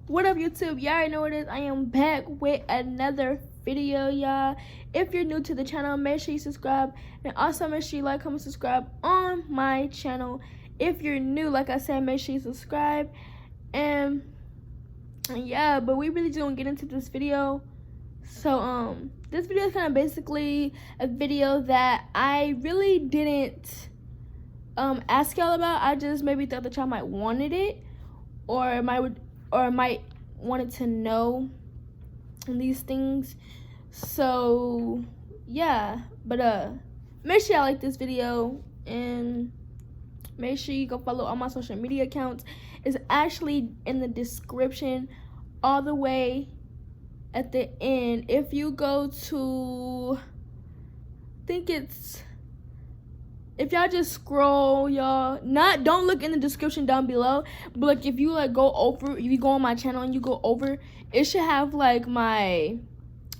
What up, YouTube? Y'all already know what it is. I am back with another video, y'all. If you're new to the channel, make sure you subscribe, and also make sure you like, comment, subscribe on my channel. If you're new, like I said, make sure you subscribe. And yeah, but we really just gonna get into this video. So this video is kind of basically a video that I really didn't ask y'all about. I just maybe thought that y'all might wanted it, or might wanted to know these things. So yeah, but make sure y'all like this video, and make sure you go follow all my social media accounts. It's actually in the description all the way at the end. If you go to, if y'all just scroll, y'all, don't look in the description down below, but like if you go on my channel and you go over, it should have like my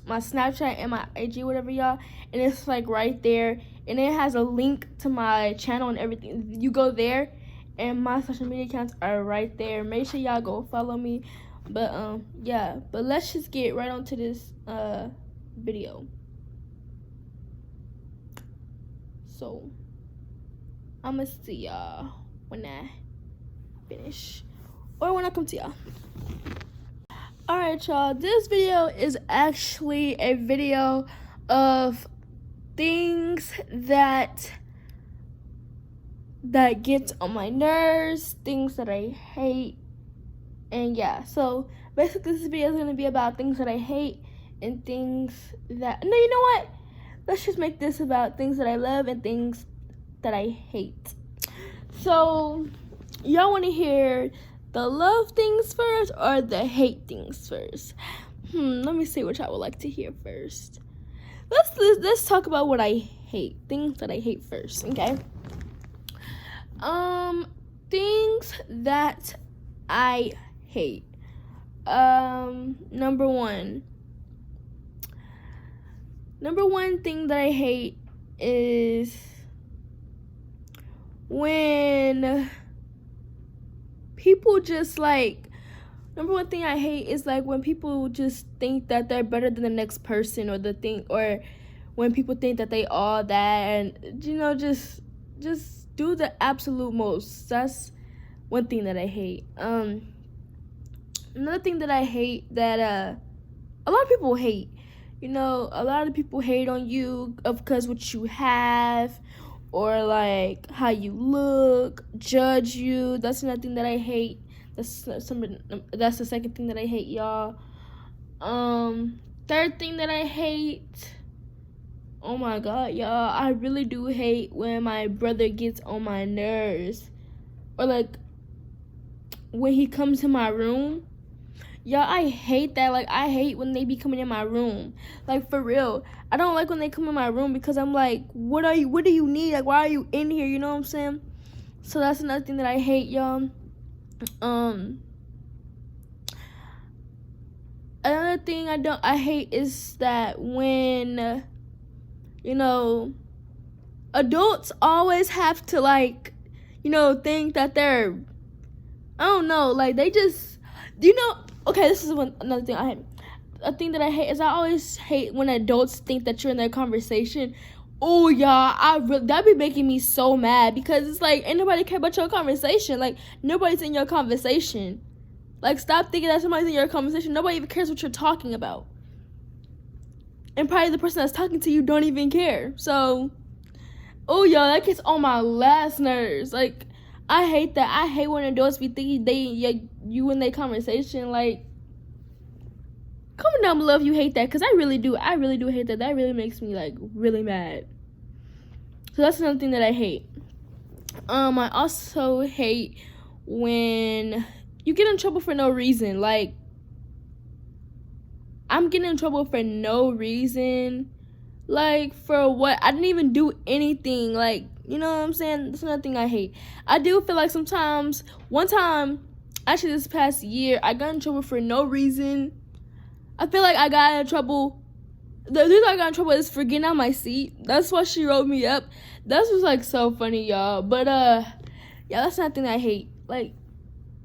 Snapchat and my IG, whatever, y'all, and it's like right there, and it has a link to my channel and everything. You go there, and my social media accounts are right there. Make sure y'all go follow me. But yeah, but let's just get right onto this video. So I'ma see y'all when I finish, or when I come to y'all. Alright, y'all, this video is actually a video of things that gets on my nerves, things that I hate. And yeah, so basically this video is going to be about things that I hate and things that, no, you know what? Let's just make this about things that I love and things that I hate. So y'all want to hear the love things first or the hate things first? Let me see what y'all would like to hear first. Let's talk about what I hate, things that I hate first, okay? Things that I hate. Number one thing that I hate is when people just number one thing I hate is when people just think that they're better than the next person, or when people think that they all that, and just do the absolute most. That's one thing that I hate. Another thing that I hate that a lot of people hate. A lot of people hate on you because what you have, or how you look, judge you. That's another thing that I hate. That's the second thing that I hate, y'all. Third thing that I hate. Oh my God, y'all, I really do hate when my brother gets on my nerves, or when he comes to my room. Y'all, I hate that. I hate when they be coming in my room. For real. I don't like when they come in my room, because I'm what do you need? Why are you in here? You know what I'm saying? So that's another thing that I hate, y'all. Another thing I hate is that when, adults always have to think that they're, I don't know, they just, okay, this is another thing I hate. A thing that I hate is I always hate when adults think that you're in their conversation. Oh, y'all, that be making me so mad, because it's ain't nobody care about your conversation. Nobody's in your conversation. Stop thinking that somebody's in your conversation. Nobody even cares what you're talking about. And probably the person that's talking to you don't even care. So, oh, y'all, that gets on my last nerves. I hate that. I hate when adults be thinking you in their conversation. Comment down below if you hate that, because I really do. I really do hate that. That really makes me really mad. So that's another thing that I hate. I also hate when you get in trouble for no reason. I'm getting in trouble for no reason. For what? I didn't even do anything. You know what I'm saying? That's another thing I hate. I do feel sometimes, one time, actually this past year, I got in trouble for no reason. I feel I got in trouble. The reason I got in trouble is for getting out my seat. That's why she wrote me up. That was so funny, y'all. But yeah, that's another thing I hate.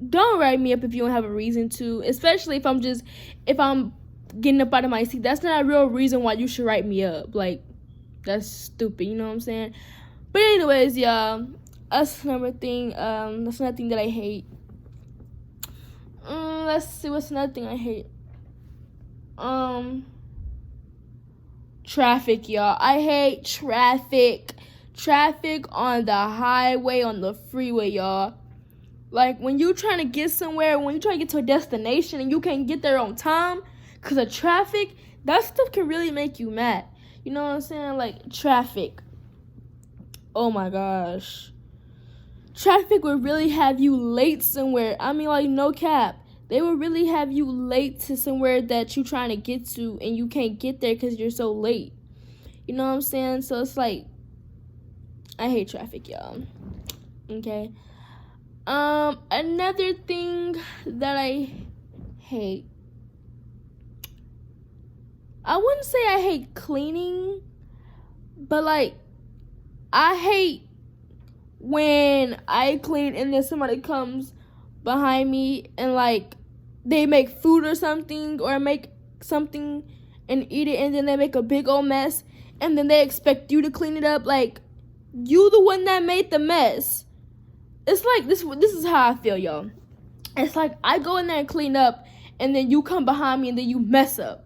don't write me up if you don't have a reason to, especially if I'm getting up out of my seat. That's not a real reason why you should write me up. Like, that's stupid, you know what I'm saying? But anyways, y'all, that's another thing. That's another thing that I hate. Let's see, what's another thing I hate? Traffic, y'all. I hate traffic. Traffic on the highway, on the freeway, y'all. Like, when you trying to get somewhere, when you trying to get to a destination and you can't get there on time because of traffic, that stuff can really make you mad. You know what I'm saying? Like, traffic. Oh my gosh. Traffic would really have you late somewhere. I mean, like, no cap. They would really have you late to somewhere that you're trying to get to and you can't get there because you're so late. You know what I'm saying? So it's like, I hate traffic, y'all. Okay. Another thing that I hate. I wouldn't say I hate cleaning, but like, I hate when I clean and then somebody comes behind me and like they make food or something or make something and eat it and then they make a big old mess and then they expect you to clean it up. Like, you the one that made the mess. It's like, this is how I feel, y'all. It's like I go in there and clean up and then you come behind me and then you mess up.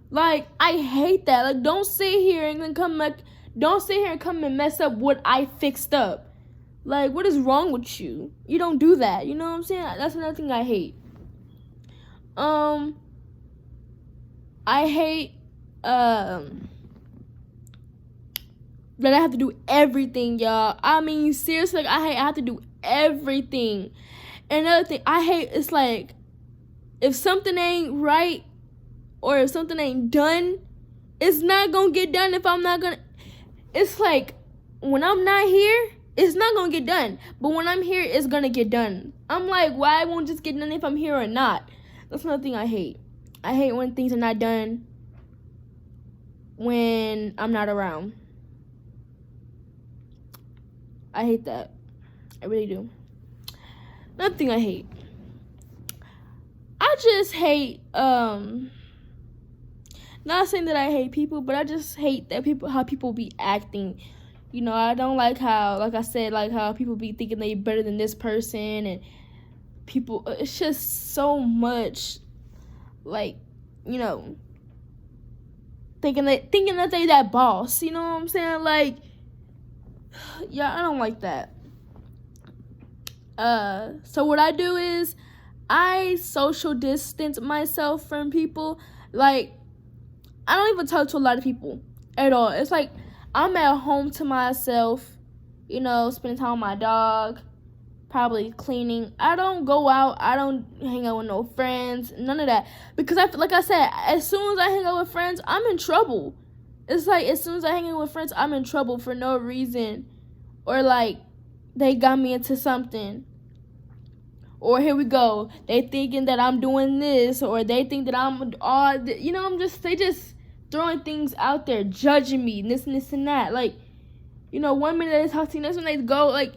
Like, I hate that. Like, don't sit here and come and mess up what I fixed up. Like, what is wrong with you? You don't do that. You know what I'm saying? That's another thing I hate. I hate that I have to do everything, y'all. I mean, seriously, like, I have to do everything. And another thing I hate is like, if something ain't right or if something ain't done, it's not gonna get done if I'm not gonna. It's like, when I'm not here, it's not gonna get done. But when I'm here, it's gonna get done. I'm like, why won't just get done if I'm here or not? That's another thing I hate. I hate when things are not done when I'm not around. I hate that. I really do. Another thing I hate. I just hate, not saying that I hate people, but I just hate that how people be acting. You know, I don't like how, like I said, like how people be thinking they better than this person, and people, it's just so much, like, you know, thinking that they that boss, you know what I'm saying? Like, yeah, I don't like that. So what I do is I social distance myself from people. Like, I don't even talk to a lot of people at all. It's like I'm at home to myself, you know, spending time with my dog, probably cleaning. I don't go out. I don't hang out with no friends, none of that. Because, like I said, as soon as I hang out with friends, I'm in trouble. It's like, as soon as I hang out with friends, I'm in trouble for no reason. Or, like, they got me into something. Or here we go. They thinking that I'm doing this. Or they think that I'm all, you know, they just throwing things out there, judging me, this and that. Like, you know, one minute they talk to you, next minute they go, like,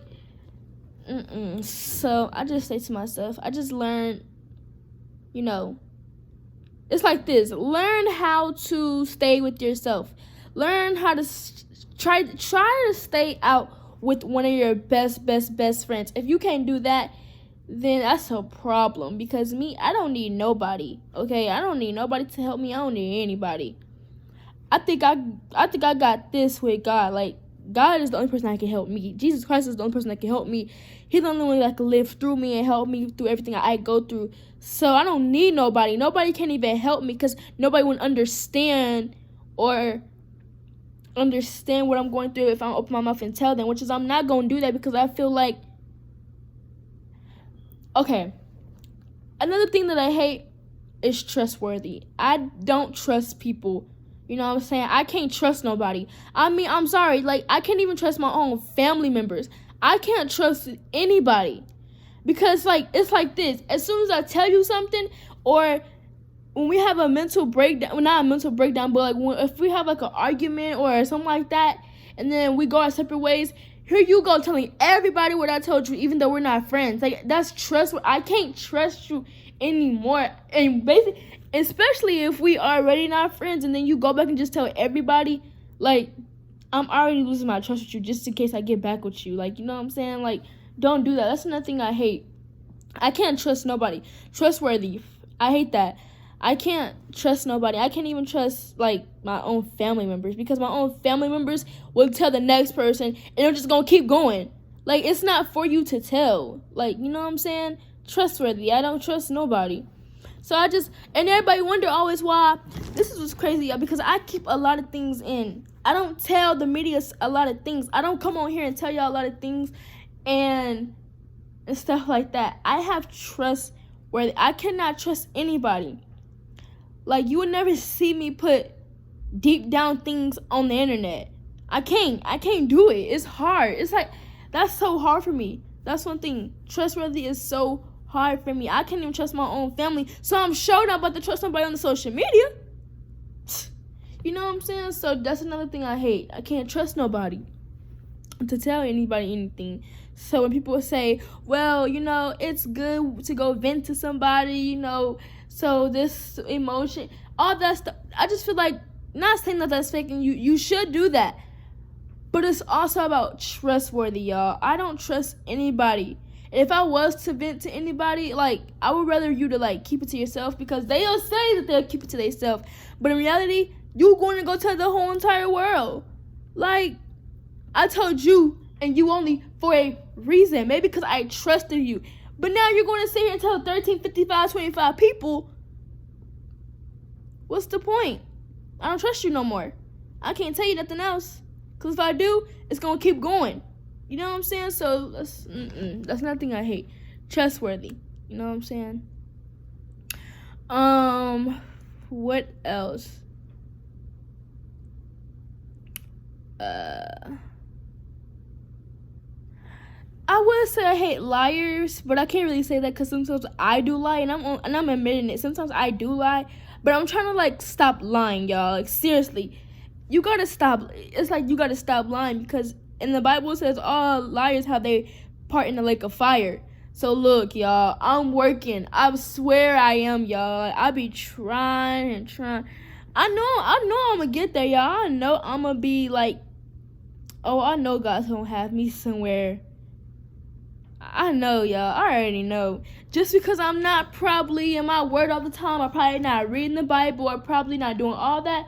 So I just say to myself, I just learned, you know, it's like this. Learn how to stay with yourself. Learn how to try to stay out with one of your best friends. If you can't do that, then that's a problem. Because me, I don't need nobody. Okay, I don't need nobody to help me. I don't need anybody. I think I got this with God. Like, God is the only person that can help me. Jesus Christ is the only person that can help me. He's the only one that can live through me and help me through everything I go through. So I don't need nobody. Nobody can even help me because nobody would understand what I'm going through if I open my mouth and tell them, which is I'm not going to do that because I feel like, okay, another thing that I hate is trustworthy. I don't trust people. You know what I'm saying? I can't trust nobody. I mean, I'm sorry. Like, I can't even trust my own family members. I can't trust anybody. Because, like, it's like this. As soon as I tell you something, or when we have a mental breakdown, well, not a mental breakdown, but, like, if we have, like, an argument or something like that, and then we go our separate ways, here you go telling everybody what I told you, even though we're not friends. Like, that's trust. I can't trust you anymore. And basically, especially if we are already not friends, and then you go back and just tell everybody, like, I'm already losing my trust with you just in case I get back with you. Like, you know what I'm saying? Like, don't do that. That's another thing I hate. I can't trust nobody. Trustworthy. I hate that. I can't trust nobody. I can't even trust, like, my own family members, because my own family members will tell the next person, and they're just going to keep going. Like, it's not for you to tell. Like, you know what I'm saying? Trustworthy. I don't trust nobody. So and everybody wonder always why. This is what's crazy, y'all, because I keep a lot of things in. I don't tell the media a lot of things. I don't come on here and tell y'all a lot of things and stuff like that. I have trust where I cannot trust anybody. Like, you would never see me put deep down things on the internet. I can't do it. It's hard. It's like, that's so hard for me. That's one thing. Trustworthy is so hard for me. I can't even trust my own family. So I'm sure not about to trust somebody on the social media. You know what I'm saying? So that's another thing I hate. I can't trust nobody to tell anybody anything. So when people say, well, you know, it's good to go vent to somebody, you know, so this emotion, all that stuff, I just feel like, not saying that that's fake, and you should do that, but it's also about trustworthy, y'all. I don't trust anybody. If I was to vent to anybody, like, I would rather you to, like, keep it to yourself, because they'll say that they'll keep it to themselves, but in reality, you're going to go tell the whole entire world. Like, I told you, and you only for a reason, maybe because I trusted you. But now you're going to sit here and tell 13, 55, 25 people. What's the point? I don't trust you no more. I can't tell you nothing else. Because if I do, it's going to keep going. You know what I'm saying? So that's nothing I hate. Trustworthy. You know what I'm saying? What else? I would say I hate liars, but I can't really say that because sometimes I do lie, and I'm admitting it. Sometimes I do lie, but I'm trying to, like, stop lying, y'all. Like, seriously, you gotta stop. It's like you gotta stop lying, because in the Bible it says all liars have their part in the lake of fire. So look, y'all, I'm working. I swear I am, y'all. I be trying and trying. I know I'm gonna get there, y'all. I know I'm gonna be like, oh, I know God's gonna have me somewhere. I know, y'all. I already know. Just because I'm not probably in my word all the time, I'm probably not reading the Bible, or probably not doing all that.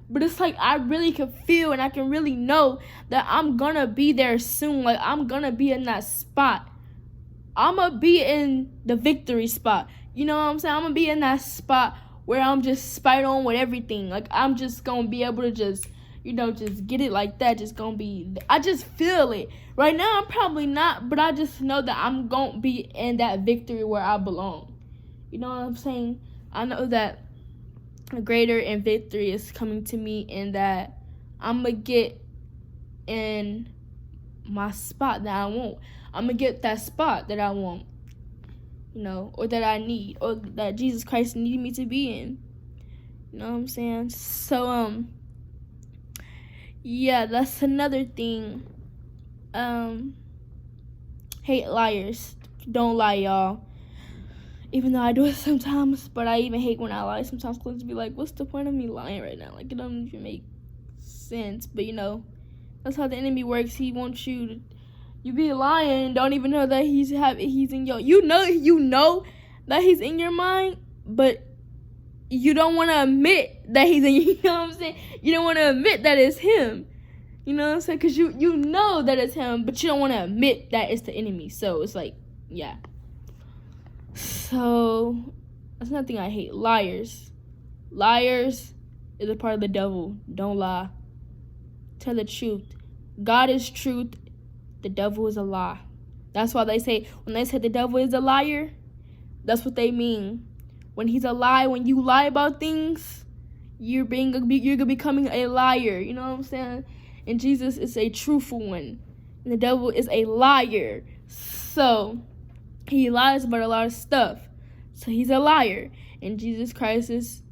But it's like I really can feel, and I can really know that I'm gonna be there soon. Like, I'm gonna be in that spot. I'm gonna be in the victory spot. You know what I'm saying? I'm gonna be in that spot where I'm just spot on with everything. Like, I'm just gonna be able to just, you know, just get it like that. Just gonna be, I just feel it. Right now, I'm probably not, but I just know that I'm gonna be in that victory where I belong. You know what I'm saying? I know that a greater and victory is coming to me, and that I'm gonna get in my spot that I want. I'm gonna get that spot that I want, you know, or that I need, or that Jesus Christ needed me to be in. You know what I'm saying? So, yeah, that's another thing. Hate liars. Don't lie, y'all. Even though I do it sometimes, but I even hate when I lie sometimes, because be like, what's the point of me lying right now? Like, it doesn't even make sense. But, you know, that's how the enemy works. He wants you to, you be lying and don't even know that he's in your, you know that he's in your mind, but you don't want to admit that he's in you. You know what I'm saying? You don't want to admit that it's him. You know what I'm saying? Because you know that it's him, but you don't want to admit that it's the enemy. So it's like, yeah. So that's another thing I hate. Liars. Liars is a part of the devil. Don't lie. Tell the truth. God is truth. The devil is a lie. That's why they say, when they say the devil is a liar, that's what they mean. When he's a lie, when you lie about things, you're becoming a liar. You know what I'm saying? And Jesus is a truthful one. And the devil is a liar. So he lies about a lot of stuff. So he's a liar. And Jesus Christ is,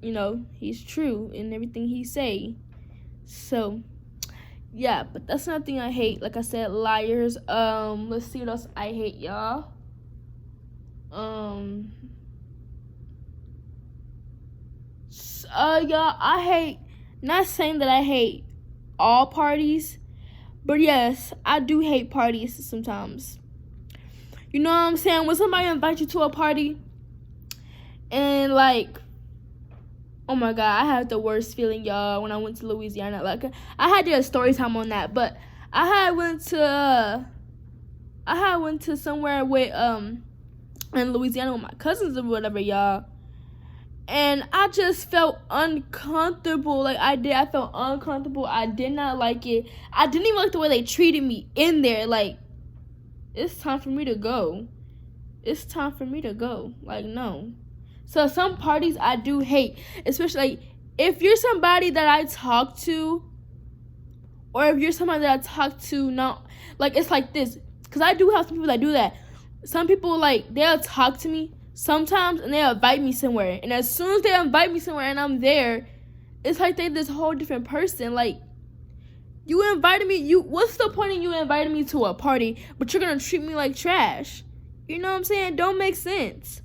you know, he's true in everything he say. So, yeah, but that's another thing I hate. Like I said, liars. Let's see what else I hate, y'all. Y'all, I hate, not saying that I hate all parties, but yes, I do hate parties sometimes. You know what I'm saying? When somebody invites you to a party and like, oh my God, I had the worst feeling, y'all, when I went to Louisiana. Like, I had to do a story time on that, but I had went to somewhere with in Louisiana with my cousins or whatever, y'all. And I just felt uncomfortable. Like, I felt uncomfortable. I did not like it. I didn't even like the way they treated me in there. Like, it's time for me to go. It's time for me to go. Like, no. So some parties I do hate. Especially, like, if you're somebody that I talk to, or if you're somebody that I talk to, not, like, it's like this. Because I do have some people that do that. Some people, like, they'll talk to me sometimes and they'll invite me somewhere. And as soon as they invite me somewhere and I'm there, it's like they're this whole different person. Like, you invited me, what's the point of you inviting me to a party, but you're going to treat me like trash? You know what I'm saying? Don't make sense.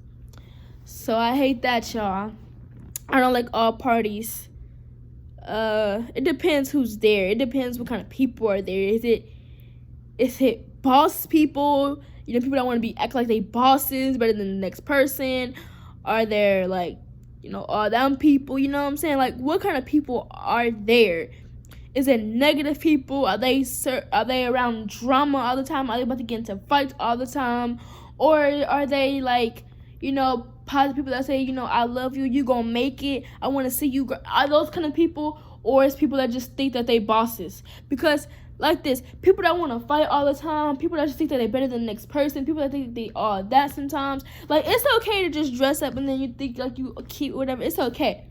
So I hate that, y'all. I don't like all parties. It depends who's there. It depends what kind of people are there. Is it boss people? You know, people that want to be act like they bosses better than the next person. Are there, like, you know, all them people? You know what I'm saying? Like, what kind of people are there? Is it negative people? Are they around drama all the time? Are they about to get into fights all the time? Or are they, like, you know, positive people that say, you know, I love you, you gonna make it, I want to see you grow? Are those kind of people? Or is people that just think that they bosses? Because, like this, people that want to fight all the time, people that just think that they're better than the next person, people that think they are that sometimes. Like, it's okay to just dress up and then you think, like, you cute or whatever. It's okay.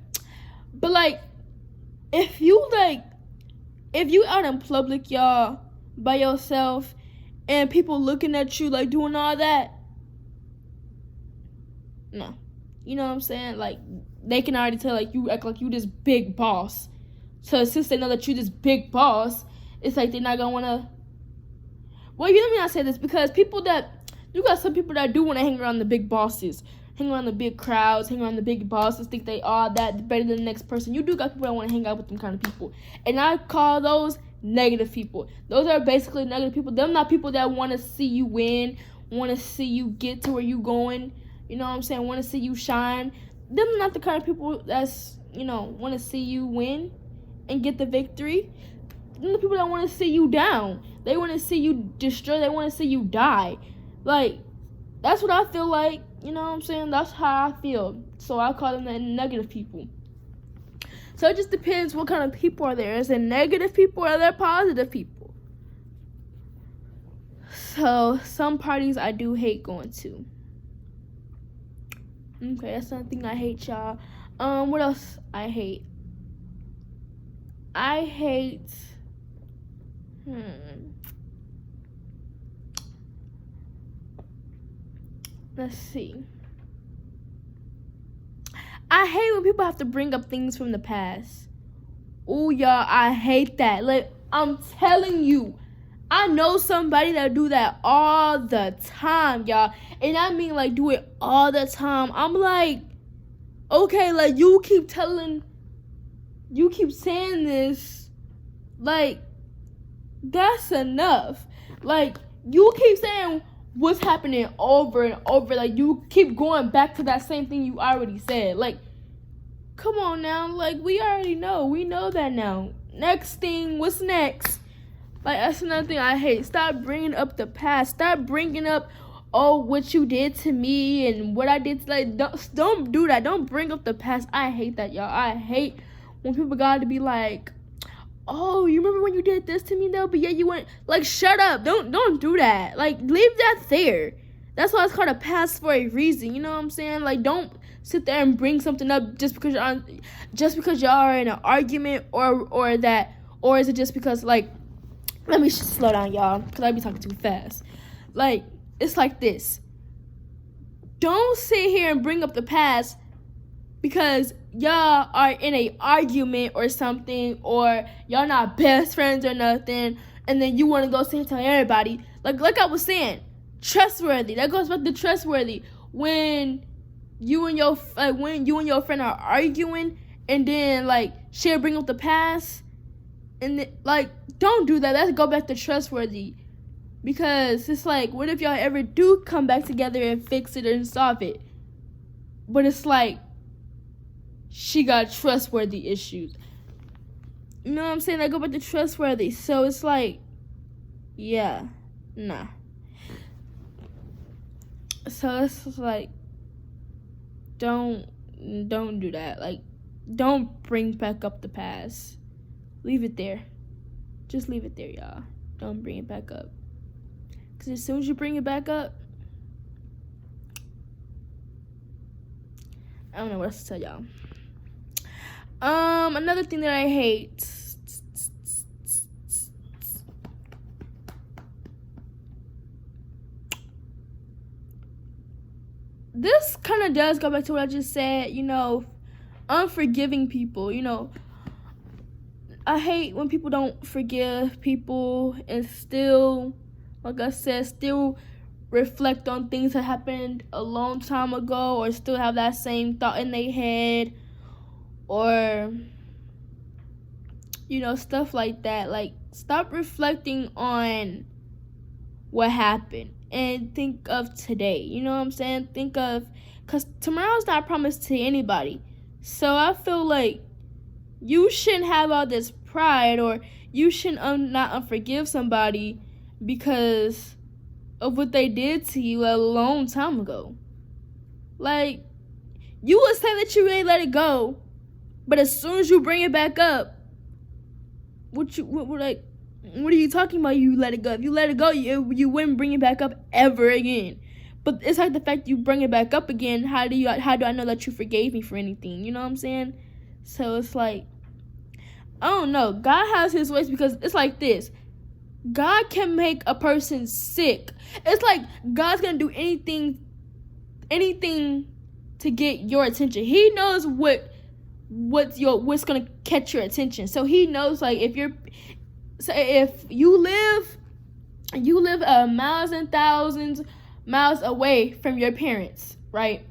But, like, if you out in public, y'all, by yourself, and people looking at you, like, doing all that, no. You know what I'm saying? Like, they can already tell, like, you act like you this big boss. So since they know that you this big boss, it's like they're not gonna wanna. Well, you let me not say this, because you got some people that do want to hang around the big bosses, hang around the big crowds, hang around the big bosses, think they are that better than the next person. You do got people that want to hang out with them kind of people, and I call those negative people. Those are basically negative people. Them not people that want to see you win, want to see you get to where you going. You know what I'm saying? Want to see you shine. Them not the kind of people that's, you know, want to see you win and get the victory. The people that want to see you down. They want to see you destroy. They want to see you die. Like, that's what I feel like. You know what I'm saying? That's how I feel. So I call them the negative people. So it just depends what kind of people are there. Is it negative people or are there positive people? So some parties I do hate going to. Okay, that's something I hate, y'all. What else I hate? I hate... Let's see. I hate when people have to bring up things from the past. Ooh, y'all, I hate that. Like, I'm telling you, I know somebody that do that all the time, y'all. And I mean, like, do it all the time. I'm like, okay, like, you keep saying this. Like, that's enough. Like, you keep saying what's happening over and over. Like, you keep going back to that same thing you already said. Like, come on now. Like, we already know. We know that now. Next thing, what's next? Like, that's another thing I hate. Stop bringing up the past. Stop bringing up, oh, what you did to me and what I did. Like, don't do that. Don't bring up the past. I hate that, y'all. I hate when people got to be like, oh, you remember when you did this to me though? But yeah, you went, like, shut up. Don't do that. Like, leave that there. That's why it's called a past for a reason. You know what I'm saying? Like, don't sit there and bring something up just because y'all are in an argument or is it just because, like, let me slow down, y'all, because I be talking too fast. Like, it's like this. Don't sit here and bring up the past because y'all are in a argument or something, or y'all not best friends or nothing, and then you want to go say and tell everybody, like I was saying, trustworthy. That goes back to trustworthy. When you and your friend are arguing, and then like she'll bring up the past, and then, like, don't do that. Let's go back to trustworthy, because it's like, what if y'all ever do come back together and fix it and solve it, but it's like she got trustworthy issues. You know what I'm saying? I go back to trustworthy. So it's like, yeah, nah. So it's like, don't do that. Like, don't bring back up the past. Leave it there. Just leave it there, y'all. Don't bring it back up. Because as soon as you bring it back up, I don't know what else to tell y'all. Another thing that I hate. This kind of does go back to what I just said, unforgiving people. I hate when people don't forgive people and still, like I said, still reflect on things that happened a long time ago, or still have that same thought in their head, or stuff like that. Like, stop reflecting on what happened and think of today. You know what I'm saying? Because tomorrow's not promised to anybody. So I feel like you shouldn't have all this pride, or you shouldn't not unforgive somebody because of what they did to you a long time ago. Like, you would say that you really let it go, but as soon as you bring it back up, what are you talking about? You let it go. If you let it go, you wouldn't bring it back up ever again. But it's like the fact you bring it back up again. How do I know that you forgave me for anything? You know what I'm saying? So it's like, I don't know. God has his ways, because it's like this. God can make a person sick. It's like God's gonna do anything to get your attention. He knows what's gonna catch your attention. So he knows, like, if you live miles and thousands miles away from your parents, right?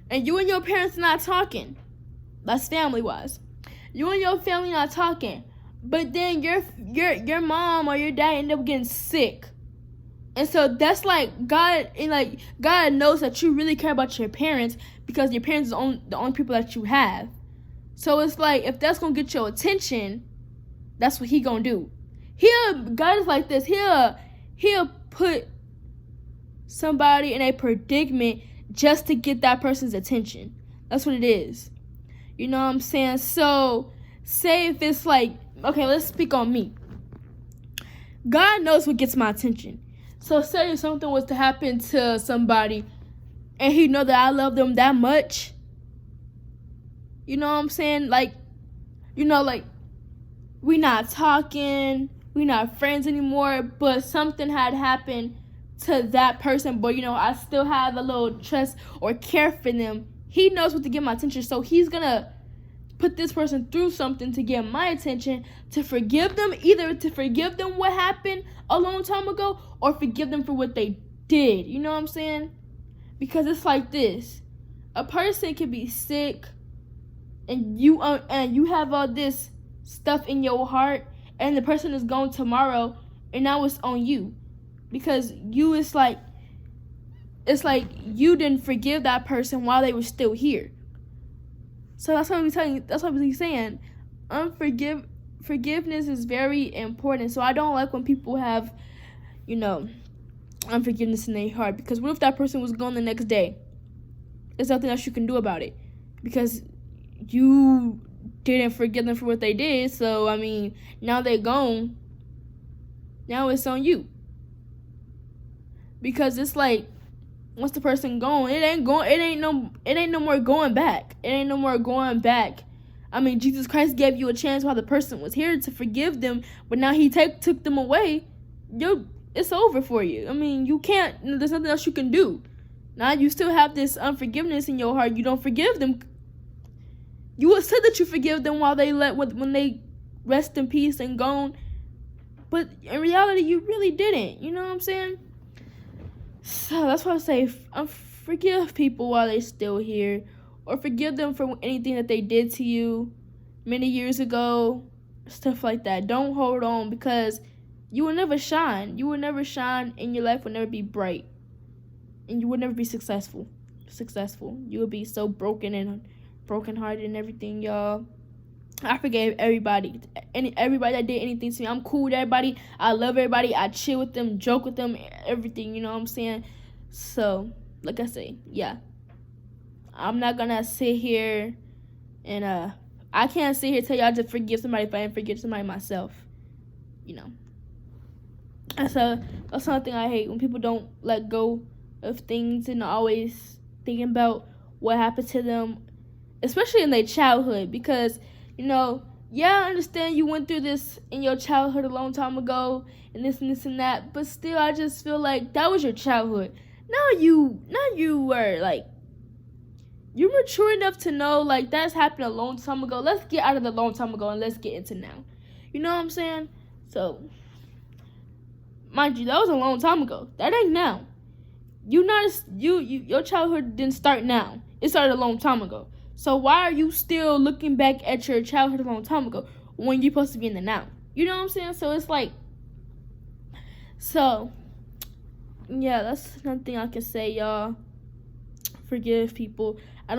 And you and your parents not talking. That's family wise. You and your family not talking. But then your mom or your dad end up getting sick. And so that's like God, and like God knows that you really care about your parents, because your parents are the only people that you have. So it's like, if that's gonna get your attention, that's what he gonna do. God is like this. He'll put somebody in a predicament just to get that person's attention. That's what it is. You know what I'm saying? So say if it's like, okay, let's speak on me. God knows what gets my attention. So say if something was to happen to somebody and he know that I love them that much, you know what I'm saying? Like, like, we not talking, we not friends anymore, but something had happened to that person, but I still have a little trust or care for them. He knows what to get my attention, so he's gonna put this person through something to get my attention, to forgive them, either to forgive them what happened a long time ago, or forgive them for what they did. You know what I'm saying? Because it's like this. A person can be sick, and you have all this stuff in your heart, and the person is gone tomorrow, and now it's on you, because it's like you didn't forgive that person while they were still here. So that's what I'm telling you. That's what I'm saying. Forgiveness is very important. So I don't like when people have, unforgiveness in their heart, because what if that person was gone the next day? There's nothing else you can do about it, because you didn't forgive them for what they did. So I mean, now they're gone. Now it's on you, because it's like, once the person gone, it ain't no more going back. It ain't no more going back. I mean, Jesus Christ gave you a chance while the person was here to forgive them, but now he took them away. It's over for you. I mean, you can't. There's nothing else you can do. Now you still have this unforgiveness in your heart. You don't forgive them. You would say that you forgive them while when they rest in peace and gone, but in reality, you really didn't. You know what I'm saying? So that's why I say forgive people while they're still here, or forgive them for anything that they did to you many years ago, stuff like that. Don't hold on, because you will never shine. You will never shine, and your life will never be bright, and you will never be successful. You will be so brokenhearted and everything, y'all. I forgave everybody that did anything to me. I'm cool with everybody. I love everybody. I chill with them, joke with them, everything. You know what I'm saying? So, like I say, yeah. I'm not gonna sit here and I can't sit here tell y'all to forgive somebody if I didn't forgive somebody myself. You know. That's something I hate, when people don't let go of things and always thinking about what happened to them, especially in their childhood, because, you know, yeah, I understand you went through this in your childhood a long time ago, and this and that, but still, I just feel like that was your childhood. Now you were, like, you're mature enough to know, like, that's happened a long time ago. Let's get out of the long time ago and let's get into now. You know what I'm saying? So, mind you, that was a long time ago. That ain't now. Your childhood didn't start now. It started a long time ago. So why are you still looking back at your childhood a long time ago when you're supposed to be in the now? You know what I'm saying? So it's like, so yeah, that's nothing I can say, y'all. Forgive people. I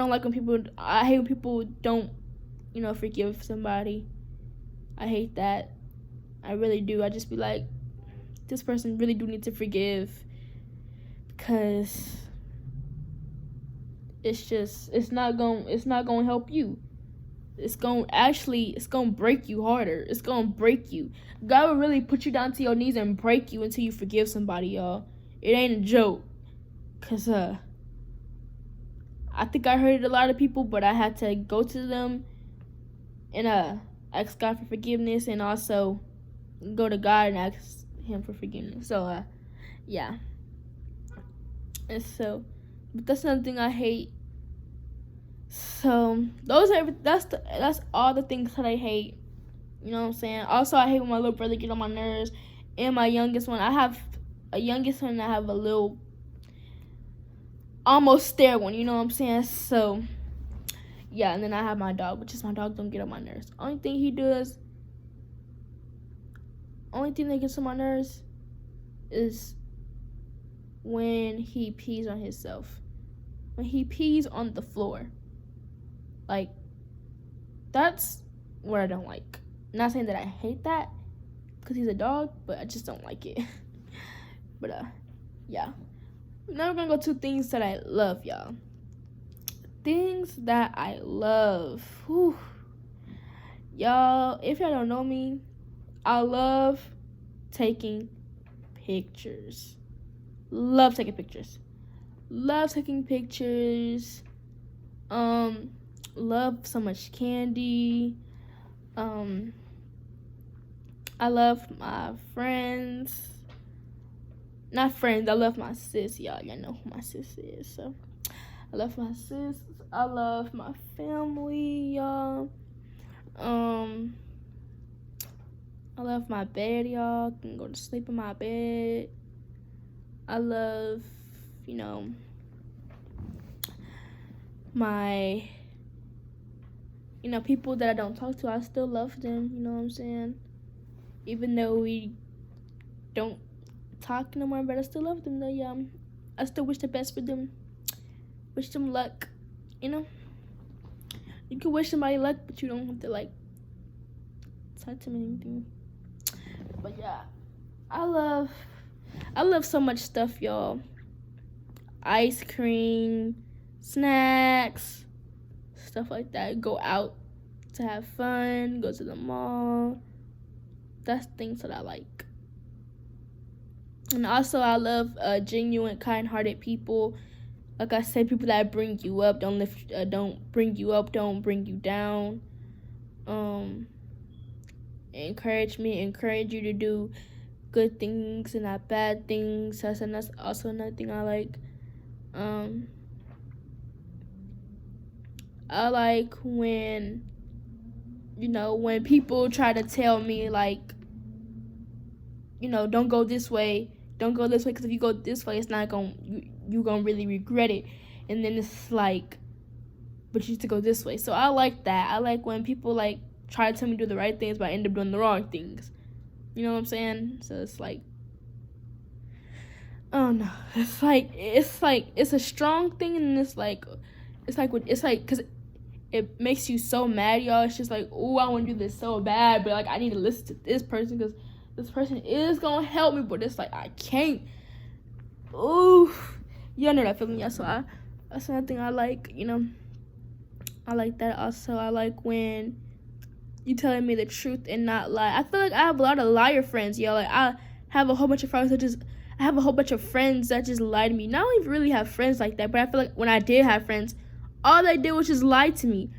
hate when people don't, forgive somebody. I hate that. I really do. I just be like, this person really do need to forgive, because it's not going to help you. It's going to break you harder. It's going to break you. God will really put you down to your knees and break you until you forgive somebody, y'all. It ain't a joke. Because I think I hurted a lot of people, but I had to go to them and ask God for forgiveness, and also go to God and ask him for forgiveness. So yeah. And so, but that's something I hate. So that's all the things that I hate. You know what I'm saying? Also, I hate when my little brother get on my nerves, and my youngest one. I have a youngest one, and I have a little almost stare one. You know what I'm saying? So yeah, and then I have my dog, which is my dog don't get on my nerves. Only thing that gets on my nerves is when he pees on himself. When he pees on the floor. Like, that's what I don't like. I'm not saying that I hate that, because he's a dog, but I just don't like it. But, yeah. Now we're gonna go to things that I love, y'all. Things that I love. Whew. Y'all, if y'all don't know me, I love taking pictures. Love taking pictures. Love so much candy. I love my friends. Not friends, I love my sis, y'all. Y'all know who my sis is. So I love my sis. I love my family, y'all. I love my bed, y'all. I can go to sleep in my bed. I love, my, people that I don't talk to, I still love them, you know what I'm saying? Even though we don't talk no more, but I still love them, though, yeah. I still wish the best for them. Wish them luck, You can wish somebody luck, but you don't have to, talk to them anything. But, yeah, I love so much stuff, y'all. Ice cream, snacks, stuff like that. Go out to have fun, go to the mall. That's things that I like. And also, I love genuine, kind-hearted people. Like I said, people that bring you up, don't bring you up, don't bring you down. Encourage you to do good things and not bad things. That's also another thing I like. I like when, when people try to tell me, like, don't go this way, because if you go this way, it's not you're gonna really regret it. And then it's like, but you need to go this way. So I like that. I like when people like try to tell me to do the right things, but I end up doing the wrong things. You know what I'm saying? So it's like, oh no, it's a strong thing, and it's like because it makes you so mad, y'all. It's just like, oh, I want to do this so bad, but like I need to listen to this person because this person is gonna help me, but it's like I can't. Ooh, y'all know that feeling, yeah. So that's another thing I like. I like that. Also, I like when you telling me the truth and not lie. I feel like I have a lot of liar friends, yo. Like I have a whole bunch of friends that just lie to me. Now I don't even really have friends like that, but I feel like when I did have friends, all they did was just lie to me.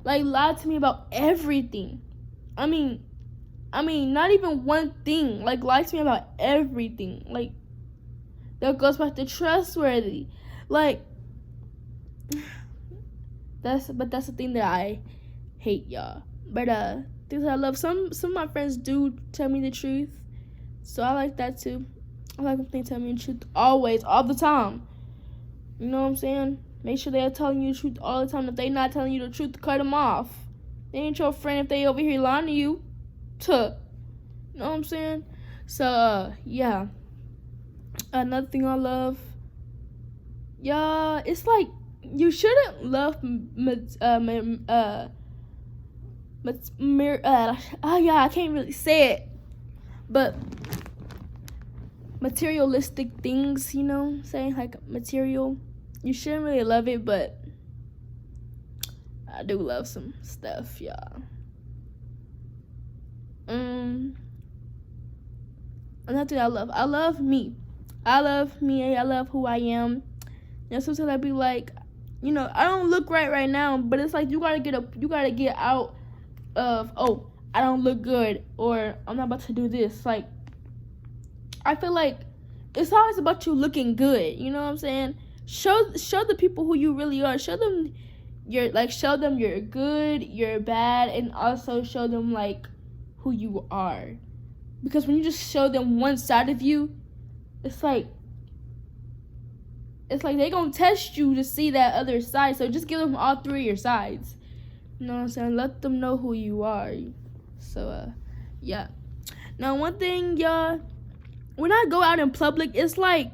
Like lie to me about everything. I mean, not even one thing. Like lie to me about everything. Like that goes back to trustworthy. Like that's the thing that I hate, y'all. But things I love. Some of my friends do tell me the truth, so I like that too. I like when they tell me the truth always, all the time. You know what I'm saying? Make sure they are telling you the truth all the time. If they not telling you the truth, cut them off. They ain't your friend if they over here lying to you. You know what I'm saying? So yeah. Another thing I love, yeah, it's like you shouldn't love I can't really say it, but materialistic things, saying like material, you shouldn't really love it, but I do love some stuff, y'all. Another thing I love me. I love who I am. Sometimes I be like, I don't look right now, but it's like you gotta get out of, oh, I don't look good, or I'm not about to do this. Like, I feel like it's always about you looking good. You know what I'm saying? Show the people who you really are. Show them you're good, you're bad, and also show them like who you are. Because when you just show them one side of you, it's like they gonna test you to see that other side. So just give them all three of your sides. You know what I'm saying? Let them know who you are. So yeah. Now one thing, y'all, when I go out in public, it's like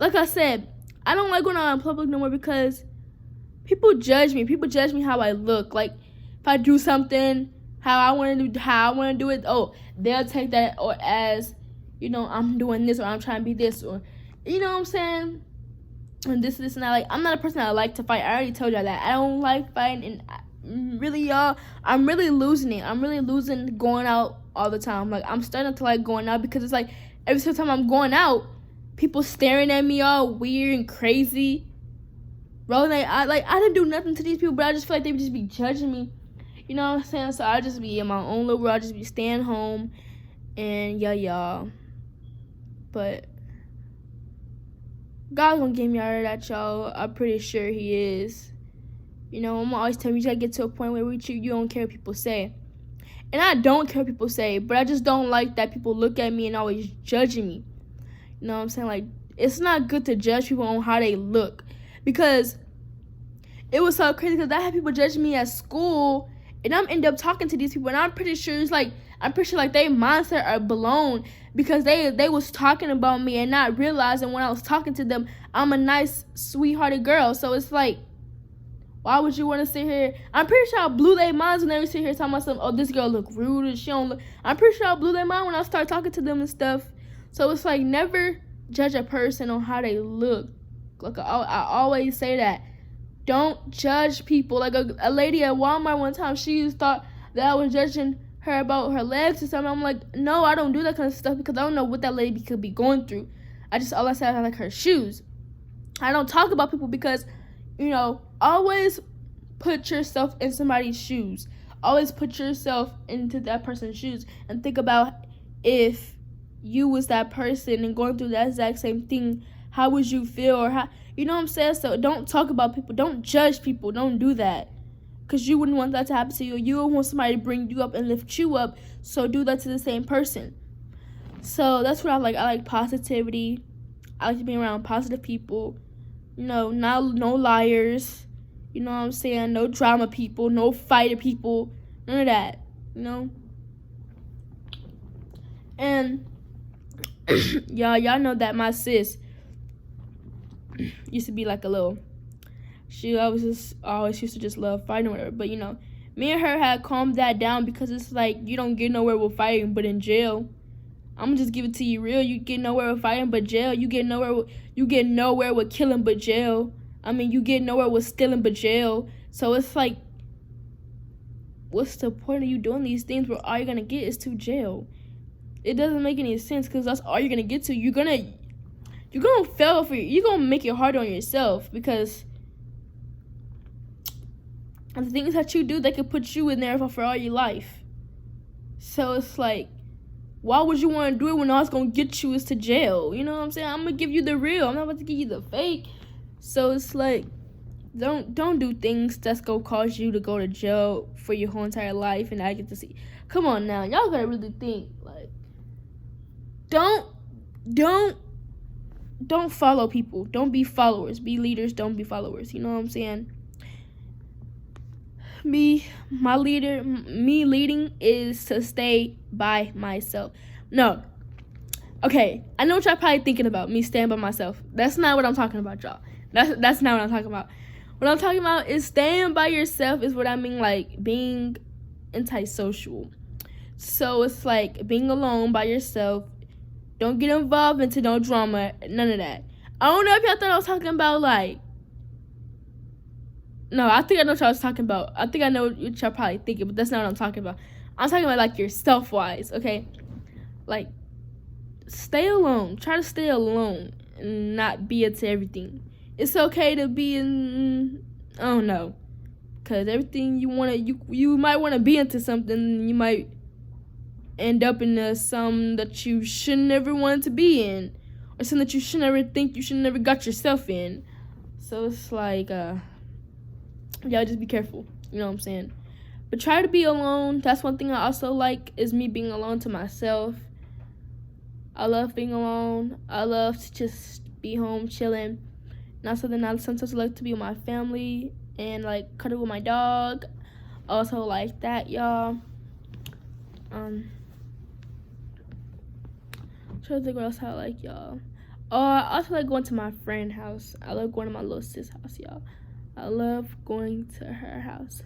I said, I don't like going out in public no more because people judge me. People judge me how I look. Like if I do something how I want to do it, oh, they'll take that or as, I'm doing this, or I'm trying to be this, or you know what I'm saying? And this and that. Like, I'm not a person that like to fight. I already told y'all that. I don't like fighting, and really, y'all, I'm really losing it. I'm really losing going out all the time. Like, I'm starting to like going out because it's like every single time I'm going out, people staring at me all weird and crazy. Bro, I didn't do nothing to these people, but I just feel like they would just be judging me. You know what I'm saying? So I just be in my own little world. I just be staying home, and yeah, y'all. But God's gonna get me out of that, y'all. I'm pretty sure He is. I'm always telling you, you gotta get to a point where you don't care what people say. And I don't care what people say, but I just don't like that people look at me and always judging me. You know what I'm saying? Like, it's not good to judge people on how they look. Because it was so crazy because I had people judging me at school, and I'm end up talking to these people, and I'm pretty sure they mindset are blown because they was talking about me and not realizing when I was talking to them, I'm a nice, sweethearted girl. So it's like, why would you want to sit here? I'm pretty sure I blew their minds when they would sit here talking about something. Oh, this girl look rude and she don't look. I'm pretty sure I blew their mind when I started talking to them and stuff. So it's like, never judge a person on how they look. Like I always say that. Don't judge people. Like a lady at Walmart one time, she thought that I was judging her about her legs or something. I'm like, no, I don't do that kind of stuff because I don't know what that lady could be going through. All I said, I like her shoes. I don't talk about people because, always put yourself in somebody's shoes. Always put yourself into that person's shoes and think about if you was that person and going through that exact same thing, how would you feel? Or how, You know what I'm saying? So don't talk about people. Don't judge people. Don't do that. Because you wouldn't want that to happen to you. You would want somebody to bring you up and lift you up. So do that to the same person. So that's what I like. I like positivity. I like to be around positive people. No liars. You know what I'm saying? No drama people. No fighter people. None of that. You know? And y'all know that my sis used to be like a little, she always used to just love fighting or whatever. But me and her had calmed that down, because it's like you don't get nowhere with fighting but in jail. I'm gonna just give it to you real. You get nowhere with fighting but jail. You get nowhere with killing but jail. I mean, you get nowhere with stealing but jail. So it's like, what's the point of you doing these things where all you're gonna get is to jail? It doesn't make any sense, because that's all you're gonna get to. You're gonna fail you're gonna make it harder on yourself, because the things that you do, they could put you in there for all your life. So it's like, why would you want to do it when all it's gonna get you is to jail? You know what I'm saying? I'm gonna give you the real. I'm not about to give you the fake. So it's like, don't do things that's gonna cause you to go to jail for your whole entire life and I get to see. Come on now, y'all gotta really think. Like, don't follow people. Don't be followers. Be leaders. Don't be followers. You know what I'm saying? Me leading is to stay by myself. No. Okay, I know what y'all probably thinking about, me staying by myself. That's not what I'm talking about, y'all. That's not what I'm talking about. What I'm talking about is staying by yourself is what I mean, like being antisocial. So it's like being alone by yourself. Don't get involved into no drama, none of that. I don't know if y'all thought I was talking about like, no, I think I know what I was talking about. I think I know what y'all probably thinking, but that's not what I'm talking about. I'm talking about like yourself-wise, okay? Like, stay alone. Try to stay alone and not be into everything. It's okay to be in, I don't know, because everything you want to, you might want to be into something, you might end up in some that you should never want to be in, or something that you should never think you should never got yourself in. So it's like, y'all just be careful, you know what I'm saying? But try to be alone. That's one thing I also like, is me being alone to myself. I love being alone. I love to just be home chilling. Not something I sometimes like to be with my family and like cuddle with my dog. Also like that, y'all. I'm trying to think what else I like, y'all. I also like going to my friend's house. I love going to my little sis house, y'all. I love going to her house.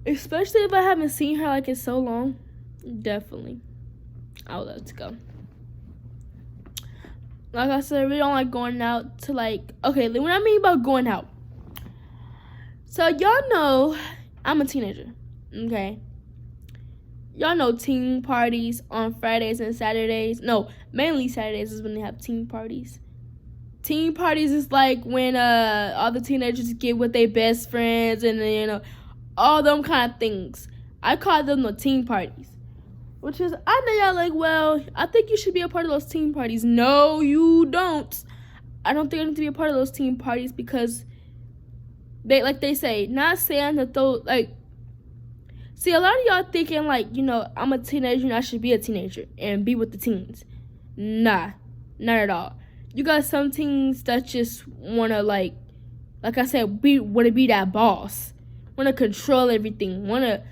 Especially if I haven't seen her like in so long. Definitely. I would love to go. Like I said, I really don't like going out to like, okay, what I mean about going out. So y'all know I'm a teenager, okay? Y'all know teen parties on Fridays and Saturdays. No, mainly Saturdays is when they have teen parties. Teen parties is like when all the teenagers get with their best friends and all them kind of things. I call them the teen parties. Which is, I know y'all like, well, I think you should be a part of those teen parties. No, you don't. I don't think I need to be a part of those teen parties because they say, not saying that those, like, see, a lot of y'all thinking like, I'm a teenager and I should be a teenager and be with the teens. Nah, not at all. You got some teens that just want to like I said, want to be that boss. Want to control everything. Want to,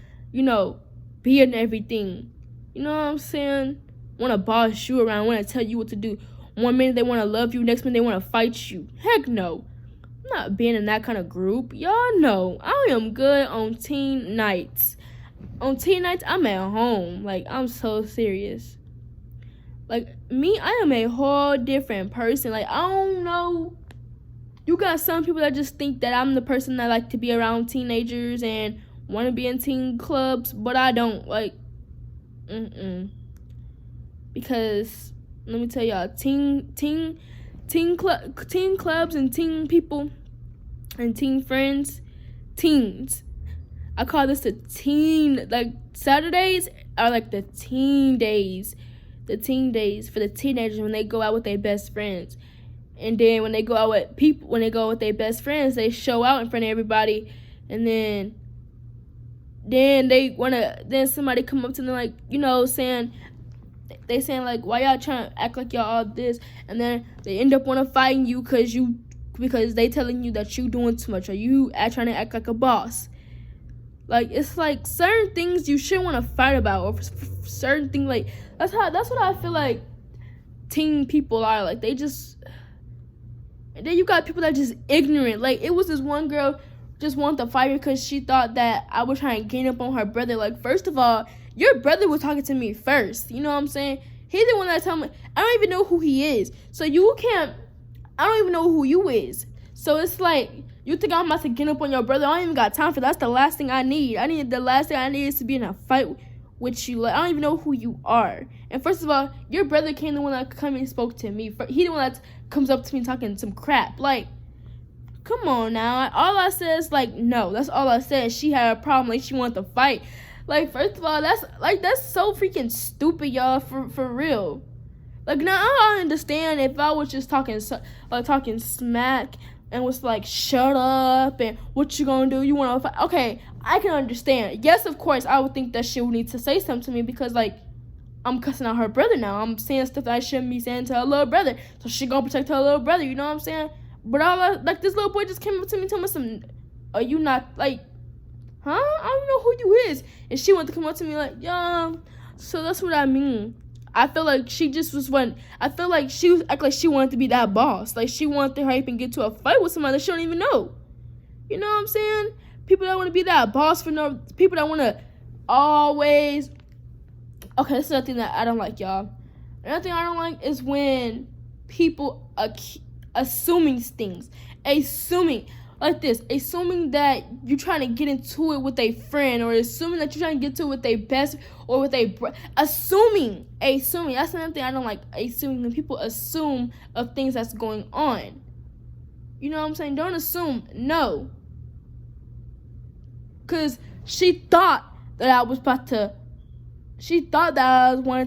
be in everything. You know what I'm saying? Want to boss you around. Want to tell you what to do. One minute they want to love you. Next minute they want to fight you. Heck no. I'm not being in that kind of group. Y'all know I am good on teen nights. On teen nights, I'm at home. Like, I'm so serious. Like, me, I am a whole different person. Like, I don't know. You got some people that just think that I'm the person that like to be around teenagers and want to be in teen clubs, but I don't. Like, because let me tell y'all, teen clubs and teen people and teen friends, teens. I call this the teen, like Saturdays are like the teen days. the teen days for the teenagers when they go out with their best friends. And then when they go out with people, when they go with their best friends, they show out in front of everybody, and then then somebody come up to them like, saying like, why y'all trying to act like y'all all this, and then they end up fighting you because they telling you that you doing too much, or you trying to act like a boss. Like, it's like certain things you shouldn't want to fight about, or certain things like that's what I feel like teen people are like. They just. And then you got people that are just ignorant. Like, it was this one girl just wanted to fight me because she thought that I was trying to gain up on her brother. Like, first of all, your brother was talking to me first. You know what I'm saying? He's the one that told me. I don't even know who he is. So you can't. I don't even know who you is. So it's like, you think I'm about to gain up on your brother? I don't even got time for that. That's the last thing I need. The last thing I need is to be in a fight with you. Like, I don't even know who you are. And first of all, your brother came the one that come and spoke to me. He the one that comes up to me talking some crap. Like, come on now. All I said is like, no. That's all I said. She had a problem. Like, she wanted to fight. Like, first of all, that's so freaking stupid, y'all. For real. Like, now I understand if I was just talking smack and was like, shut up and what you gonna do? You wanna fight? Okay, I can understand. Yes, of course, I would think that she would need to say something to me because, like, I'm cussing out her brother now. I'm saying stuff that I shouldn't be saying to her little brother. So she gonna protect her little brother, you know what I'm saying? But this little boy just came up to me and told me some, are you not, like, huh? I don't know who you is. And she wanted to come up to me like, yeah, so that's what I mean. I feel like she just was I feel like she was acting like she wanted to be that boss. Like, she wanted to hurry up and get to a fight with somebody that she don't even know. You know what I'm saying? People that want to be that boss people that want to always. Okay, this is the thing that I don't like, y'all. Another thing I don't like is when people assuming things. Assuming that you're trying to get into it with a friend, or assuming that you're trying to get to it with a best, or with a assuming. That's another thing I don't like. Assuming, when people assume of things that's going on. You know what I'm saying? Don't assume. No. Because she thought that I was wanting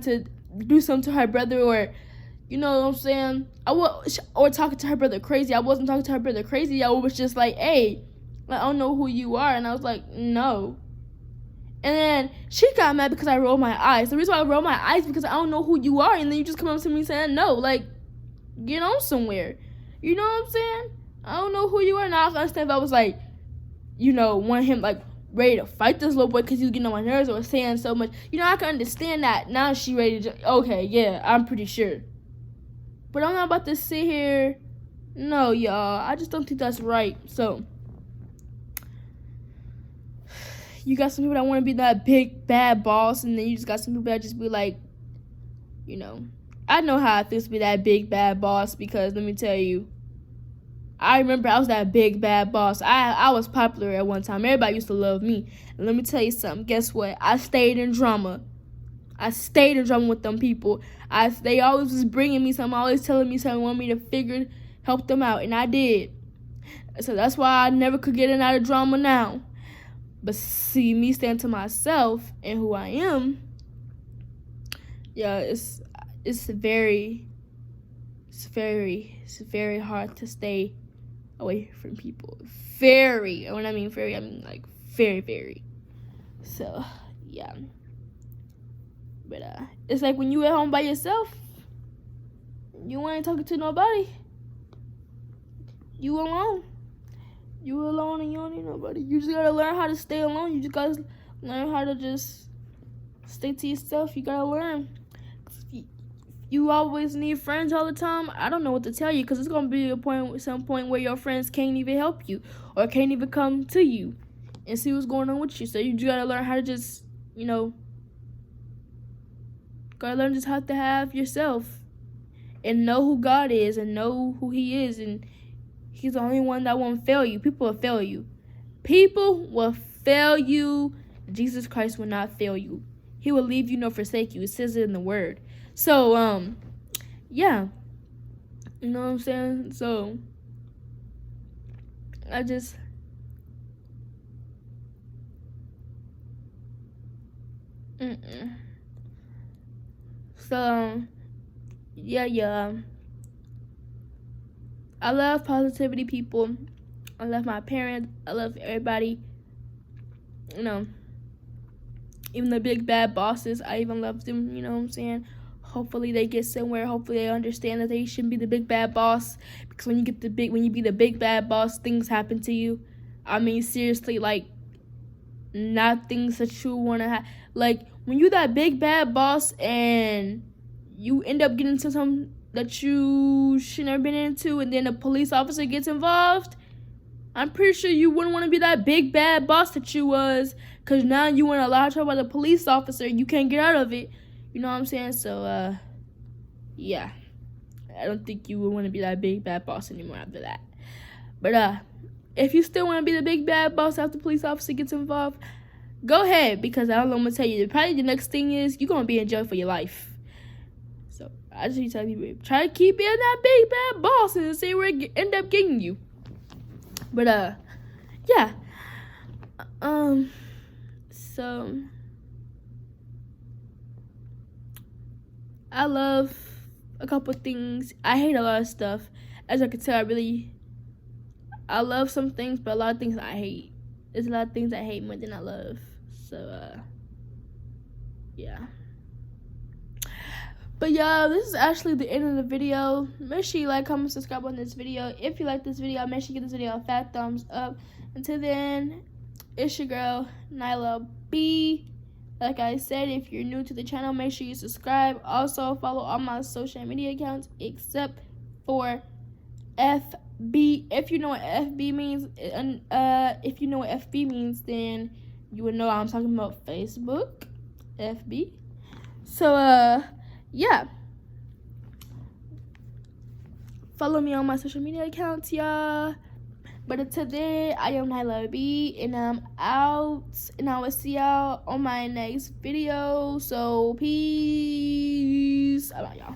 to do something to her brother, or, you know what I'm saying? Or talking to her brother crazy. I wasn't talking to her brother crazy. I was just like, hey, I don't know who you are. And I was like, no. And then she got mad because I rolled my eyes. The reason why I rolled my eyes is because I don't know who you are. And then you just come up to me saying no. Like, get on somewhere. You know what I'm saying? I don't know who you are. Now I understand if I was like, want him, like, ready to fight this little boy because he was getting on my nerves or saying so much. I can understand that. Now she ready to okay, yeah, I'm pretty sure. But I'm not about to sit here. No, y'all. I just don't think that's right. So, you got some people that want to be that big, bad boss, and then you just got some people that just be like, I know how it feels to be that big, bad boss, because let me tell you, I remember I was that big, bad boss. I was popular at one time. Everybody used to love me. And let me tell you something. Guess what? I stayed in drama. With them people. They always was bringing me something, always telling me something, wanting me to help them out. And I did. So that's why I never could get in out of drama now. But see, me stand to myself and who I am, yeah, it's very hard to stay away from people. Very. And when I mean very, I mean like very, very. So, yeah. But it's like when you at home by yourself, you ain't talking to nobody. You alone. You alone and you don't need nobody. You just gotta learn how to stay alone. You just gotta learn how to just stay to yourself. You gotta learn. You always need friends all the time. I don't know what to tell you, because it's gonna be some point where your friends can't even help you or can't even come to you and see what's going on with you. So you just gotta learn how to just, gotta learn just how to have yourself and know who God is and know who He is, and He's the only one that won't fail you. People will fail you. People will fail you. Jesus Christ will not fail you. He will leave you nor forsake you. It says it in the Word. So, yeah. You know what I'm saying? So, I just... So, yeah. I love positivity people. I love my parents. I love everybody. You know, even the big bad bosses, I even love them. You know what I'm saying? Hopefully they get somewhere. Hopefully they understand that they shouldn't be the big bad boss. Because when you be the big bad boss, things happen to you. I mean, seriously, like, not things that you want to have. Like, when you that big bad boss and you end up getting into something that you shouldn't have been into, and then a police officer gets involved, I'm pretty sure you wouldn't want to be that big bad boss that you was, because now you in a lot of trouble by the police officer. You can't get out of it. You know what I'm saying? So, yeah. I don't think you would want to be that big bad boss anymore after that. But, if you still want to be the big bad boss after the police officer gets involved, go ahead, because I don't know what I'm going to tell you. Probably the next thing is you're going to be in jail for your life. So, I just need to tell people, try to keep being that big bad boss and see where it end up getting you. But, yeah. So, I love a couple things. I hate a lot of stuff. As I can tell, I love some things, but a lot of things I hate. There's a lot of things I hate more than I love. So, yeah. But, y'all, this is actually the end of the video. Make sure you like, comment, subscribe on this video. If you like this video, make sure you give this video a fat thumbs up. Until then, it's your girl, Nyla B. Like I said, if you're new to the channel, make sure you subscribe. Also, follow all my social media accounts except for FB. If you know what FB means, then you would know I'm talking about Facebook, FB. So, yeah. Follow me on my social media accounts, y'all. But today, I am Nyla B, and I'm out. And I will see y'all on my next video. So, peace. Bye, y'all.